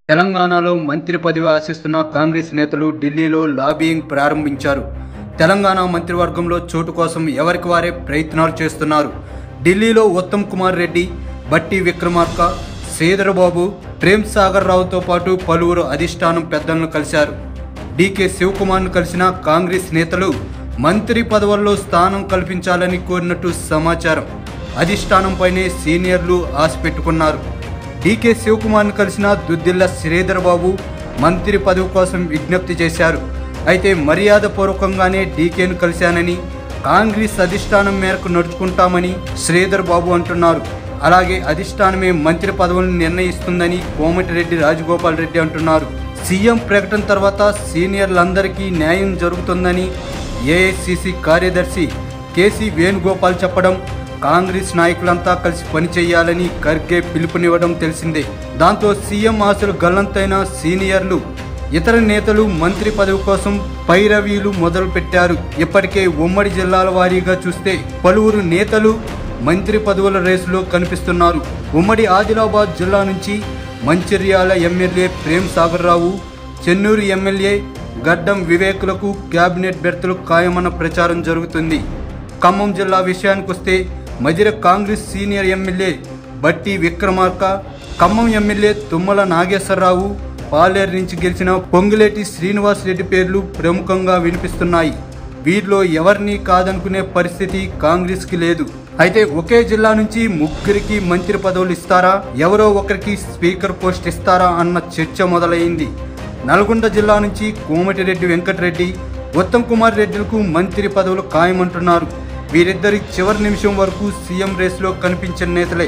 తెలంగాణలో మంత్రి పదవి ఆశిస్తున్న కాంగ్రెస్ నేతలు ఢిల్లీలో లాబియింగ్ ప్రారంభించారు. తెలంగాణ మంత్రివర్గంలో చోటు కోసం ఎవరికి వారే ప్రయత్నాలు చేస్తున్నారు. ఢిల్లీలో ఉత్తమ్ కుమార్ రెడ్డి, బట్టి విక్రమార్క, శ్రీధర్బాబు, ప్రేమ్ సాగర్ రావుతో పాటు పలువురు అధిష్టానం పెద్దలను కలిశారు. డీకే శివకుమార్ను కలిసిన కాంగ్రెస్ నేతలు మంత్రి పదవుల్లో స్థానం కల్పించాలని కోరినట్టు సమాచారం. అధిష్టానంపైనే సీనియర్లు ఆశ పెట్టుకున్నారు. డీకే శివకుమార్ను కలిసిన దుద్దిల్ల శ్రీధర్బాబు మంత్రి పదవి కోసం విజ్ఞప్తి చేశారు. అయితే మర్యాదపూర్వకంగానే డీకేను కలిశానని, కాంగ్రెస్ అధిష్టానం మేరకు నడుచుకుంటామని శ్రీధర్బాబు అంటున్నారు. అలాగే అధిష్టానమే మంత్రి పదవులను నిర్ణయిస్తుందని కోమటిరెడ్డి రాజగోపాల్ రెడ్డి అంటున్నారు. సీఎం ప్రకటన తర్వాత సీనియర్లందరికీ న్యాయం జరుగుతుందని ఏఐసిసి కార్యదర్శి కేసీ వేణుగోపాల్ చెప్పడం, కాంగ్రెస్ నాయకులంతా కలిసి పనిచేయాలని ఖర్గే పిలుపునివ్వడం తెలిసిందే. దాంతో సీఎం ఆశలు గల్లంతైన సీనియర్లు, ఇతర నేతలు మంత్రి పదవి కోసం పైరవీలు మొదలుపెట్టారు. ఇప్పటికే ఉమ్మడి జిల్లాల వారీగా చూస్తే పలువురు నేతలు మంత్రి పదవుల రేసులో కనిపిస్తున్నారు. ఉమ్మడి ఆదిలాబాద్ జిల్లా నుంచి మంచిర్యాల ఎమ్మెల్యే ప్రేమ్ సాగర్ రావు, చెన్నూరు ఎమ్మెల్యే గడ్డం వివేకులకు క్యాబినెట్ బెర్తులు ఖాయమన్న ప్రచారం జరుగుతుంది. ఖమ్మం జిల్లా విషయానికొస్తే మధిర కాంగ్రెస్ సీనియర్ ఎమ్మెల్యే బట్టి విక్రమార్క, ఖమ్మం ఎమ్మెల్యే తుమ్మల నాగేశ్వరరావు, పాలేరు నుంచి గెలిచిన పొంగులేటి శ్రీనివాస్ రెడ్డి పేర్లు ప్రముఖంగా వినిపిస్తున్నాయి. వీరిలో ఎవరిని కాదనుకునే పరిస్థితి కాంగ్రెస్కి లేదు. అయితే ఒకే జిల్లా నుంచి ముగ్గురికి మంత్రి పదవులు ఇస్తారా, ఎవరో ఒకరికి స్పీకర్ పోస్ట్ ఇస్తారా అన్న చర్చ మొదలైంది. నల్గొండ జిల్లా నుంచి కోమటిరెడ్డి వెంకటరెడ్డి, ఉత్తమ్ కుమార్ రెడ్డిలకు మంత్రి పదవులు ఖాయమంటున్నారు. వీరిద్దరి చివరి నిమిషం వరకు సీఎం రేసులో కనిపించిన నేతలే.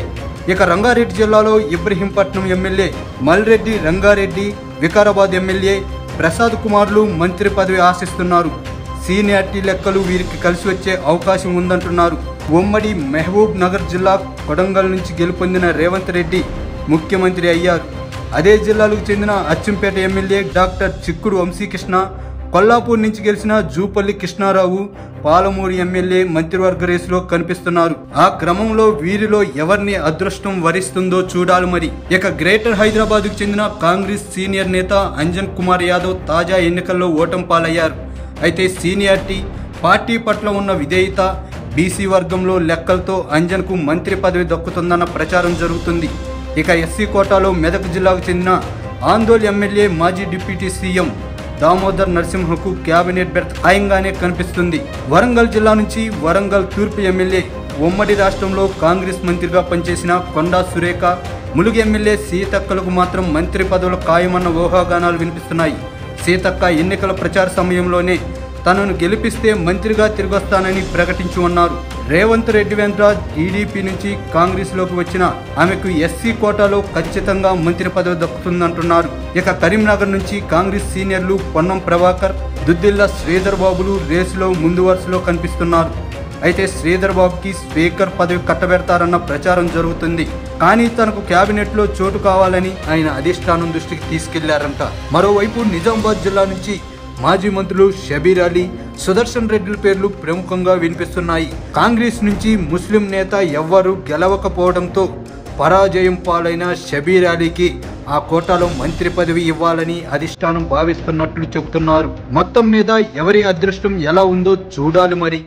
ఇక రంగారెడ్డి జిల్లాలో ఇబ్రహీంపట్నం ఎమ్మెల్యే మల్రెడ్డి రంగారెడ్డి, వికారాబాద్ ఎమ్మెల్యే ప్రసాద్ కుమార్లు మంత్రి పదవి ఆశిస్తున్నారు. సీనియారిటీ లెక్కలు వీరికి కలిసి వచ్చే అవకాశం ఉందంటున్నారు. ఉమ్మడి మహబూబ్ నగర్ జిల్లా కొడంగల్ నుంచి గెలుపొందిన రేవంత్ రెడ్డి ముఖ్యమంత్రి అయ్యారు. అదే జిల్లాలకు చెందిన అచ్చంపేట ఎమ్మెల్యే డాక్టర్ చిక్కుడు వంశీకృష్ణ, కొల్లాపూర్ నుంచి గెలిచిన జూపల్లి కృష్ణారావు, పాలమూరు ఎమ్మెల్యే మంత్రివర్గ రేసులో కనిపిస్తున్నారు. ఆ క్రమంలో వీరిలో ఎవరిని అదృష్టం వరిస్తుందో చూడాలి మరి. ఇక గ్రేటర్ హైదరాబాద్ కు చెందిన కాంగ్రెస్ సీనియర్ నేత అంజన్ కుమార్ యాదవ్ తాజా ఎన్నికల్లో ఓటమి పాలయ్యారు. అయితే సీనియారిటీ, పార్టీ పట్ల ఉన్న విధేయత, బీసీ వర్గంలో లెక్కలతో అంజన్కు మంత్రి పదవి దక్కుతుందన్న ప్రచారం జరుగుతుంది. ఇక ఎస్సీ కోటాలో మెదక్ జిల్లాకు చెందిన ఆందోళ్ ఎమ్మెల్యే మాజీ డిప్యూటీ సీఎం దామోదర్ నరసింహకు క్యాబినెట్ బెర్త్ ఖాయంగానే కనిపిస్తుంది. వరంగల్ జిల్లా నుంచి వరంగల్ తూర్పు ఎమ్మెల్యే, ఉమ్మడి రాష్ట్రంలో కాంగ్రెస్ మంత్రిగా పనిచేసిన కొండా సురేఖ, ములుగు ఎమ్మెల్యే సీతక్కలకు మాత్రం మంత్రి పదవులు ఖాయమన్న ఊహాగానాలు వినిపిస్తున్నాయి. సీతక్క ఎన్నికల ప్రచార సమయంలోనే తనను గెలిపిస్తే మంత్రిగా తిరిగొస్తానని ప్రకటించి ఉన్నారు. రేవంత్ రెడ్డి వెంట టీడీపీ నుంచి కాంగ్రెస్లోకి వచ్చిన ఆమెకు ఎస్సీ కోటాలో ఖచ్చితంగా మంత్రి పదవి దక్కుతుందంటున్నారు. ఇక కరీంనగర్ నుంచి కాంగ్రెస్ సీనియర్లు పొన్నం ప్రభాకర్, దుద్దిల్ల శ్రీధర్బాబులు రేసులో ముందు వరుసలో కనిపిస్తున్నారు. అయితే శ్రీధర్బాబుకి స్పీకర్ పదవి కట్టబెడతారన్న ప్రచారం జరుగుతుంది. కానీ తనకు క్యాబినెట్లో చోటు కావాలని ఆయన అధిష్టానం దృష్టికి తీసుకెళ్లారంట. మరోవైపు నిజామాబాద్ జిల్లా నుంచి మాజీ మంత్రులు షబీర్ అలీ, సుదర్శన్ రెడ్డిల పేర్లు ప్రముఖంగా వినిపిస్తున్నాయి. కాంగ్రెస్ నుంచి ముస్లిం నేత ఎవ్వరూ గెలవకపోవడంతో పరాజయం పాలైన షబీర్ అలీకి ఆ కోటాలో మంత్రి పదవి ఇవ్వాలని అధిష్టానం భావిస్తున్నట్లు చెబుతున్నారు. మొత్తం మీద ఎవరి అదృష్టం ఎలా ఉందో చూడాలి మరి.